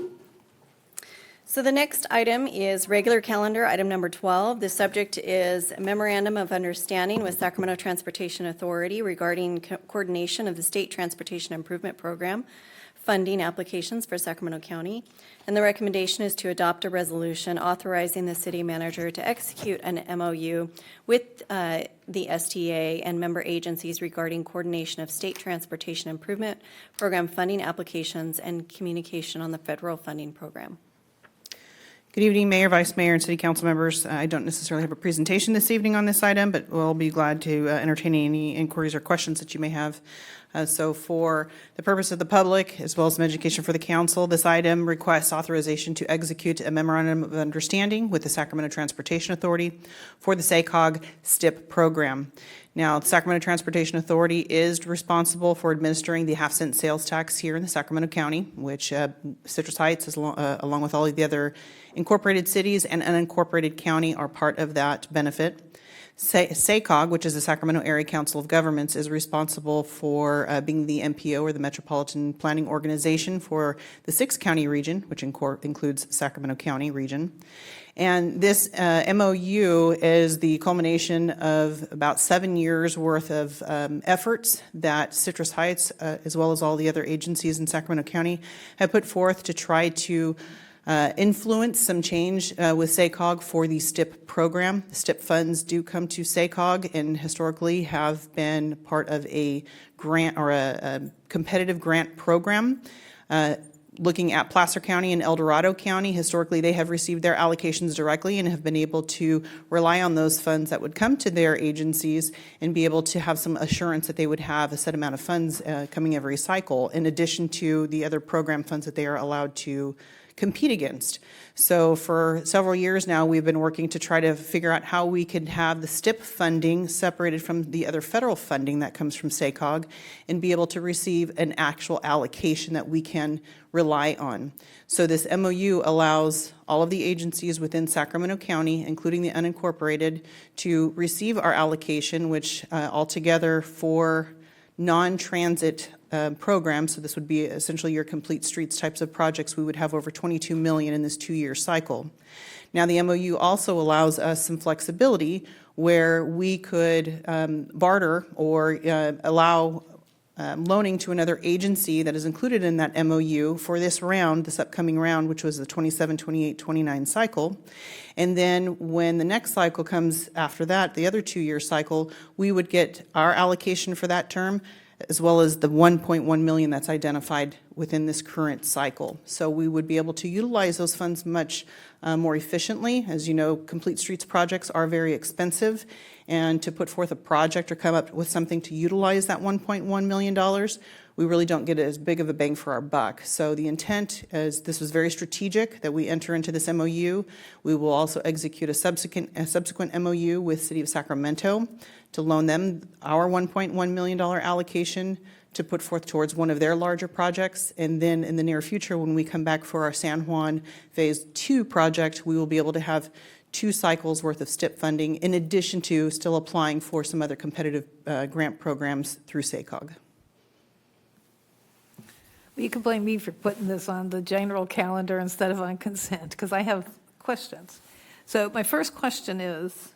So the next item is regular calendar, item number 12. The subject is a memorandum of understanding with Sacramento Transportation Authority regarding coordination of the State Transportation Improvement Program funding applications for Sacramento County. And the recommendation is to adopt a resolution authorizing the city manager to execute an MOU with the STA and member agencies regarding coordination of State Transportation Improvement Program funding applications and communication on the federal funding program. Good evening, Mayor, Vice Mayor, and City Council members. I don't necessarily have a presentation this evening on this item, but we'll be glad to entertain any inquiries or questions that you may have. So for the purpose of the public, as well as some education for the council, this item requests authorization to execute a memorandum of understanding with the Sacramento Transportation Authority for the SACOG STIP program. Now, the Sacramento Transportation Authority is responsible for administering the half-cent sales tax here in the Sacramento County, which Citrus Heights, along with all of the other incorporated cities and unincorporated county, are part of that benefit. SACOG, which is the Sacramento Area Council of Governments, is responsible for being the MPO, or the Metropolitan Planning Organization, for the 6-county region, which includes Sacramento County region. And this MOU is the culmination of about 7 years' worth of efforts that Citrus Heights, as well as all the other agencies in Sacramento County, have put forth to try to influence some change with SACOG for the STIP program. STIP funds do come to SACOG and historically have been part of a grant or a competitive grant program. Looking at Placer County and El Dorado County, historically they have received their allocations directly and have been able to rely on those funds that would come to their agencies and be able to have some assurance that they would have a set amount of funds coming every cycle, in addition to the other program funds that they are allowed to compete against. So for several years now, we've been working to try to figure out how we could have the STIP funding separated from the other federal funding that comes from SACOG and be able to receive an actual allocation that we can rely on. So this MOU allows all of the agencies within Sacramento County, including the unincorporated, to receive our allocation, which altogether for non-transit program, so this would be essentially your complete streets types of projects, we would have over $22 million in this 2-year cycle. Now, the MOU also allows us some flexibility where we could barter or allow loaning to another agency that is included in that MOU for this round, this upcoming round, which was the 27, 28, 29 cycle. And then when the next cycle comes after that, the other 2-year cycle, we would get our allocation for that term, as well as the 1.1 million that's identified within this current cycle. So we would be able to utilize those funds much more efficiently. As you know, complete streets projects are very expensive, and to put forth a project or come up with something to utilize that $1.1 million, we really don't get as big of a bang for our buck. So the intent is, this was very strategic, that we enter into this MOU. We will also execute a subsequent MOU with City of Sacramento to loan them our $1.1 million allocation to put forth towards one of their larger projects. And then in the near future, when we come back for our San Juan Phase 2 project, we will be able to have 2 cycles worth of STIP funding, in addition to still applying for some other competitive grant programs through SACOG. You can blame me for putting this on the general calendar instead of on consent, because I have questions. So my first question is,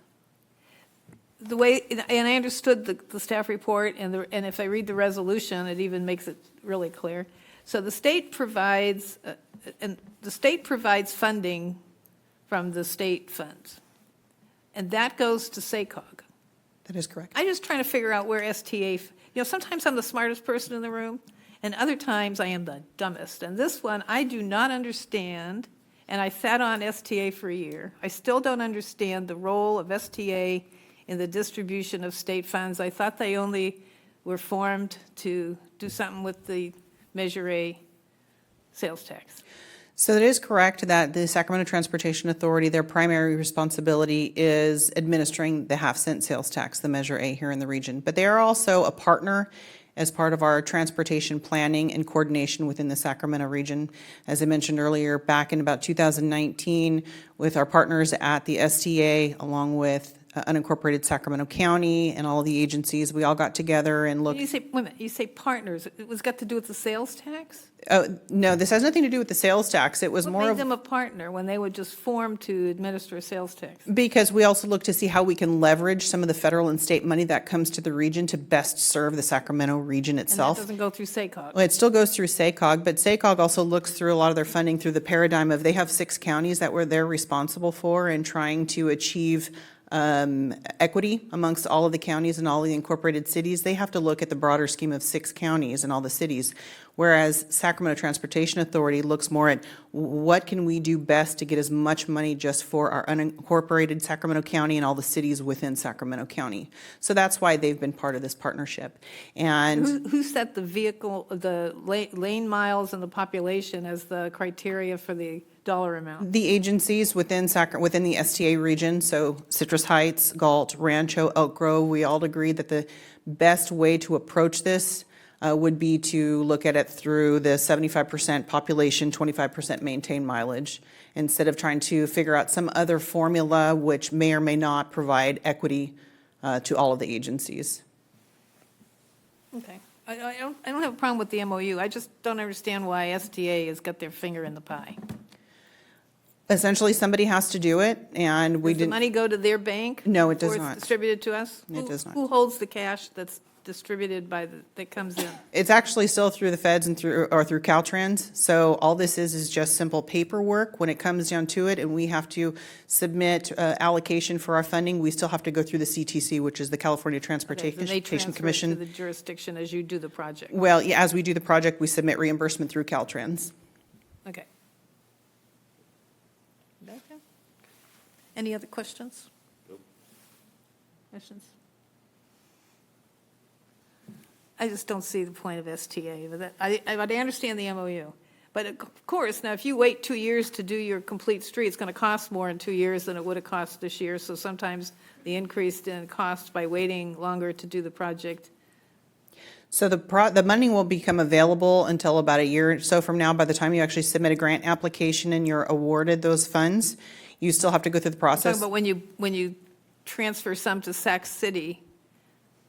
the way, and I understood the staff report, and if I read the resolution, it even makes it really clear. So the state provides, funding from the state funds, and that goes to SACOG. That is correct. I'm just trying to figure out where STA, sometimes I'm the smartest person in the room, and other times I am the dumbest. And this one, I do not understand, and I sat on STA for a year. I still don't understand the role of STA in the distribution of state funds. I thought they only were formed to do something with the Measure A sales tax. So it is correct that the Sacramento Transportation Authority, their primary responsibility is administering the half-cent sales tax, the Measure A here in the region. But they are also a partner as part of our transportation planning and coordination within the Sacramento region. As I mentioned earlier, back in about 2019, with our partners at the STA, along with unincorporated Sacramento County and all of the agencies, we all got together and looked. You say, wait a minute, you say partners, it was got to do with the sales tax? No, this has nothing to do with the sales tax. It was What more made of, them a partner when they would just form to administer a sales tax? because we also look to see how we can leverage some of the federal and state money that comes to the region to best serve the Sacramento region And that itself. doesn't go through SACOG? Well, it still goes through SACOG, but SACOG also looks through a lot of their funding through the paradigm of, they have 6 counties that they're responsible for and trying to achieve equity amongst all of the counties and all of the incorporated cities. They have to look at the broader scheme of 6 counties and all the cities. Whereas Sacramento Transportation Authority looks more at what can we do best to get as much money just for our unincorporated Sacramento County and all the cities within Sacramento County. So that's why they've been part of this partnership. And Who set the vehicle, the lane miles and the population as the criteria for the dollar amount? the agencies within within the STA region, so Citrus Heights, Galt, Rancho, Elk Grove, we all agreed that the best way to approach this would be to look at it through the 75% population, 25% maintained mileage, instead of trying to figure out some other formula which may or may not provide equity to all of the agencies. Okay. I don't have a problem with the MOU. I just don't understand why STA has got their finger in the pie. Essentially, somebody has to do it, and we Does the didn't. money go to their bank? No, it does Or not. it's distributed to us? It does not. Who holds the cash that's distributed that comes in? It's actually still through the feds and through Caltrans. So all this is just simple paperwork when it comes down to it, and we have to submit allocation for our funding. We still have to go through the CTC, which is the California And they Transportation transfer it to Commission. the jurisdiction as you do the project? Well, yeah, as we do the project, we submit reimbursement through Caltrans. Okay. Okay. Any other questions? Questions? I just don't see the point of STA, but I understand the MOU. But of course, now if you wait 2 years to do your complete street, it's going to cost more in 2 years than it would have cost this year. So sometimes the increase in cost by waiting longer to do the project. So the money will become available until about a year or so from now. By the time you actually submit a grant application and you're awarded those funds, you still have to go through the process. But when you transfer some to Sac City,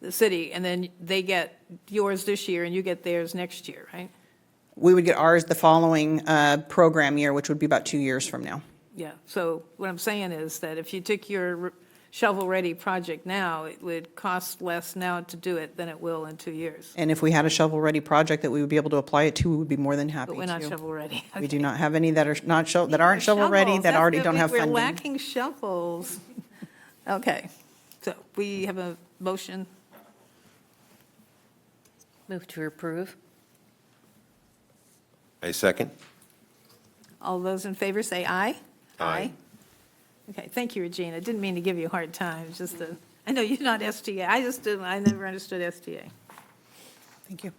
the city, and then they get yours this year and you get theirs next year, right? We would get ours the following program year, which would be about 2 years from now. Yeah, so what I'm saying is that if you took your shovel-ready project now, it would cost less now to do it than it will in 2 years. And if we had a shovel-ready project that we would be able to apply it to, we would be more than happy But to. we're not shovel-ready. We do not have any that are not that aren't shovel-ready, Shovels, that already don't have We're funding. lacking shovels. Okay, so we have a motion. Move to approve. A second? All those in favor say aye. Aye. Okay, thank you, Regina. Didn't mean to give you a hard time, it's just I know you're not STA. I never understood STA. Thank you.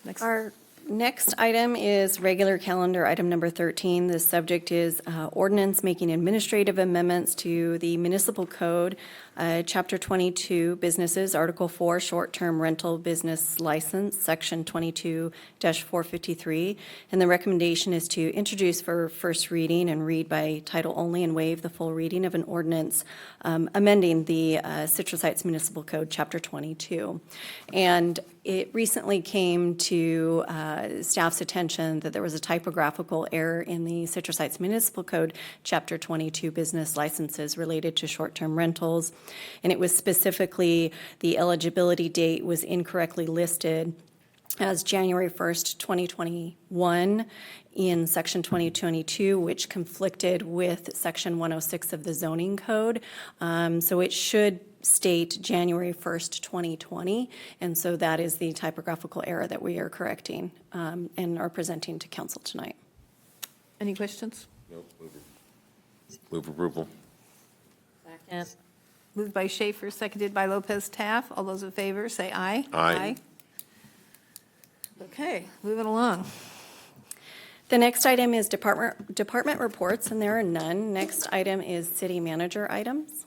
Next. Our Next item is regular calendar, item number 13. The subject is ordinance making administrative amendments to the municipal code, Chapter 22, Businesses, Article 4, Short-Term Rental Business License, Section 22-453. And the recommendation is to introduce for first reading and read by title only and waive the full reading of an ordinance amending the Citrus Heights Municipal Code, Chapter 22. And it recently came to staff's attention that there was a typographical error in the Citrus Heights Municipal Code, Chapter 22, Business Licenses related to short-term rentals. And it was specifically, the eligibility date was incorrectly listed as January 1st, 2021 in Section 2022, which conflicted with Section 106 of the zoning code. So it should state January 1st, 2020, and so that is the typographical error that we are correcting and are presenting to council tonight. Any questions? Nope. Move approval. Second. Moved by Schaefer, seconded by Lopez Taff. All those in favor, say aye. Aye. Okay, moving along. The next item is department reports, and there are none. Next item is city manager items.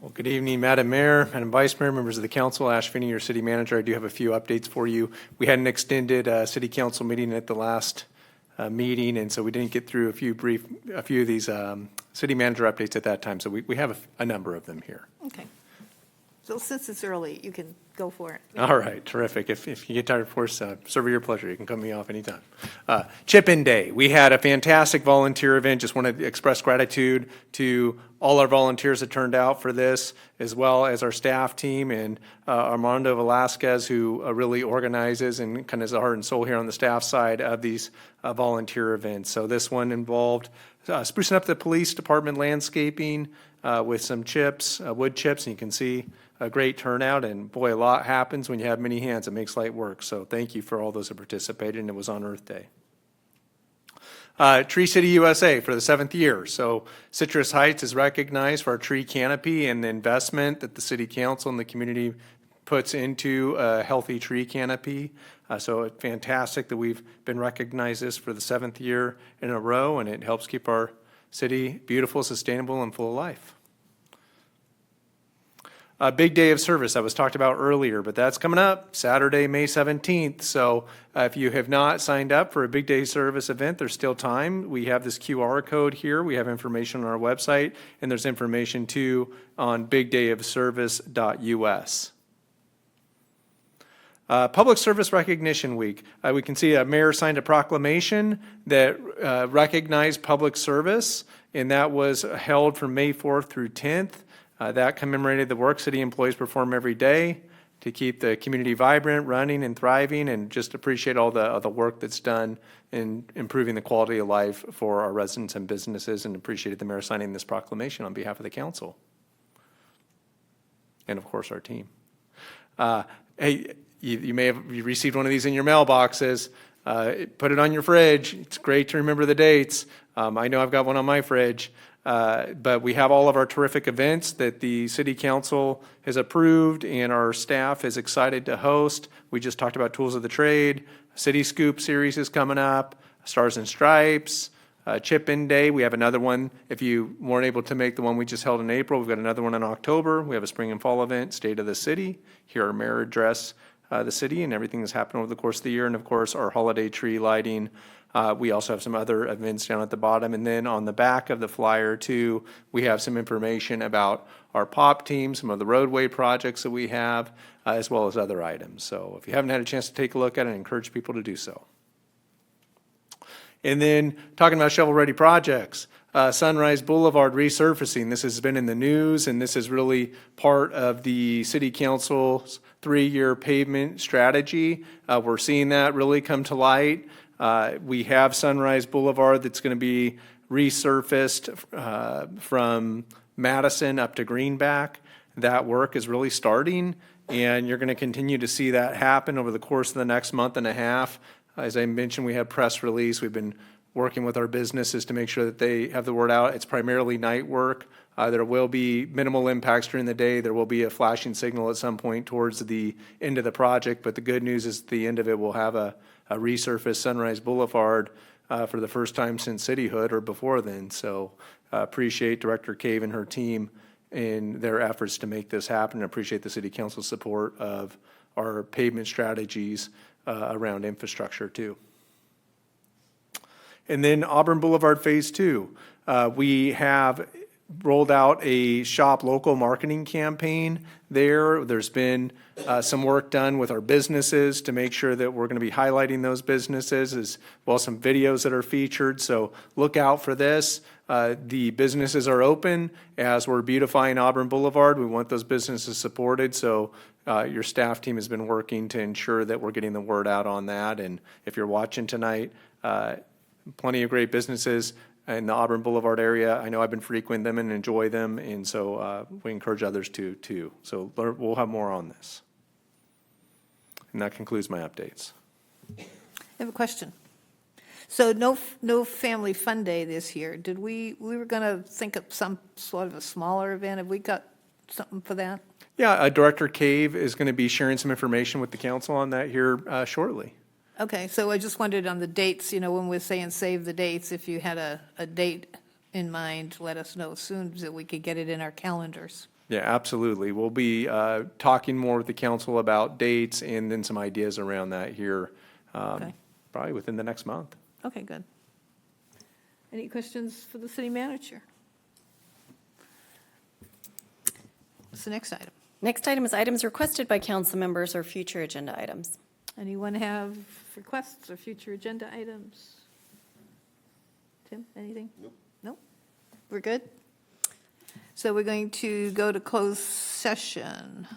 Well, good evening, Madam Mayor, Madam Vice Mayor, members of the council. Ash Finney, your city manager. I do have a few updates for you. We had an extended city council meeting at the last meeting, and so we didn't get through a few of these city manager updates at that time. So we have a number of them here. Okay. So since it's early, you can go for it. All right, terrific. If you get tired, of course, serve your pleasure. You can cut me off anytime. Chip-in Day. We had a fantastic volunteer event. Just want to express gratitude to all our volunteers that turned out for this, as well as our staff team and Armando Velasquez, who really organizes and kind of is the heart and soul here on the staff side of these volunteer events. So this one involved sprucing up the police department landscaping with some chips, wood chips, and you can see a great turnout, and boy, a lot happens when you have many hands. It makes light work. So thank you for all those that participated, and it was on Earth Day. Tree City USA for the 7th year. So Citrus Heights is recognized for our tree canopy and the investment that the city council and the community puts into a healthy tree canopy. So it's fantastic that we've been recognized this for the 7th year in a row, and it helps keep our city beautiful, sustainable, and full of life. A big day of service that was talked about earlier, but that's coming up Saturday, May 17th. So if you have not signed up for a big day service event, there's still time. We have this QR code here. We have information on our website, and there's information too on bigdayofservice.us. Public Service Recognition Week. We can see a mayor signed a proclamation that recognized public service, and that was held from May 4th through 10th. That commemorated the work city employees perform every day to keep the community vibrant, running, and thriving, and just appreciate all the work that's done in improving the quality of life for our residents and businesses, and appreciated the mayor signing this proclamation on behalf of the council. And of course, our team. Hey, you may have received one of these in your mailboxes. Put it on your fridge. It's great to remember the dates. I know I've got one on my fridge. But we have all of our terrific events that the city council has approved and our staff is excited to host. We just talked about Tools of the Trade. City Scoop series is coming up. Stars and Stripes. Chip-in Day. We have another one. If you weren't able to make the one we just held in April, we've got another one in October. We have a spring and fall event, State of the City. Here our mayor address the city and everything that's happened over the course of the year. And of course, our holiday tree lighting. We also have some other events down at the bottom. And then on the back of the flyer too, we have some information about our POP team, some of the roadway projects that we have, as well as other items. So if you haven't had a chance to take a look at it, I encourage people to do so. And then talking about shovel-ready projects, Sunrise Boulevard resurfacing. This has been in the news, and this is really part of the city council's 3-year pavement strategy. We're seeing that really come to light. We have Sunrise Boulevard that's going to be resurfaced from Madison up to Greenback. That work is really starting, and you're going to continue to see that happen over the course of the next month and a half. As I mentioned, we have press release. We've been working with our businesses to make sure that they have the word out. It's primarily night work There will be minimal impacts during the day. There will be a flashing signal at some point towards the end of the project, but the good news is at the end of it, we'll have a resurfaced Sunrise Boulevard for the first time since cityhood or before then. So appreciate Director Cave and her team in their efforts to make this happen. Appreciate the city council's support of our pavement strategies around infrastructure too. And then Auburn Boulevard Phase 2. We have rolled out a shop local marketing campaign there. There's been some work done with our businesses to make sure that we're going to be highlighting those businesses, as well as some videos that are featured. So look out for this. The businesses are open as we're beautifying Auburn Boulevard. We want those businesses supported. So your staff team has been working to ensure that we're getting the word out on that. And if you're watching tonight, plenty of great businesses in the Auburn Boulevard area. I know I've been frequenting them and enjoy them, and so we encourage others to too. So we'll have more on this. And that concludes my updates. I have a question. So no family fun day this year. Did we were going to think of some sort of a smaller event. Have we got something for that? Yeah, Director Cave is going to be sharing some information with the council on that here shortly. Okay, so I just wondered on the dates, you know, when we're saying save the dates, if you had a date in mind, let us know soon so that we could get it in our calendars. Yeah, absolutely. We'll be talking more with the council about dates and then some ideas around that here Okay. probably within the next month. Okay, good. Any questions for the city manager? What's the next item? Next item is items requested by council members or future agenda items. Anyone have requests or future agenda items? Tim, anything? Nope. Nope? We're good? So we're going to go to closed session.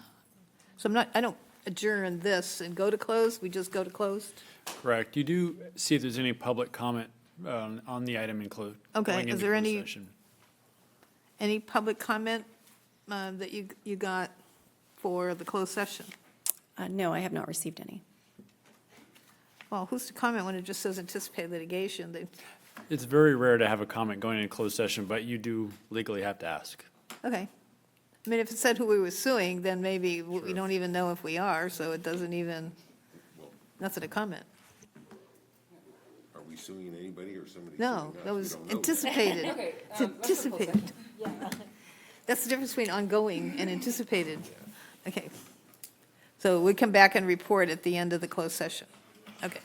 So I don't adjourn this and go to closed, we just go to closed? Correct. You do see if there's any public comment on the item include. Okay, going is into there closed any- session. Any public comment that you got for the closed session? No, I have not received any. Well, who's to comment when it just says anticipate litigation? It's very rare to have a comment going into closed session, but you do legally have to ask. Okay. I mean, if it said who we were suing, then maybe we don't even know if we are, so it doesn't even, nothing to comment. Are we suing anybody or somebody? No, suing us? that We was don't know. anticipated. It's anticipated. That's the difference between ongoing and anticipated. Okay. So we come back and report at the end of the closed session. Okay.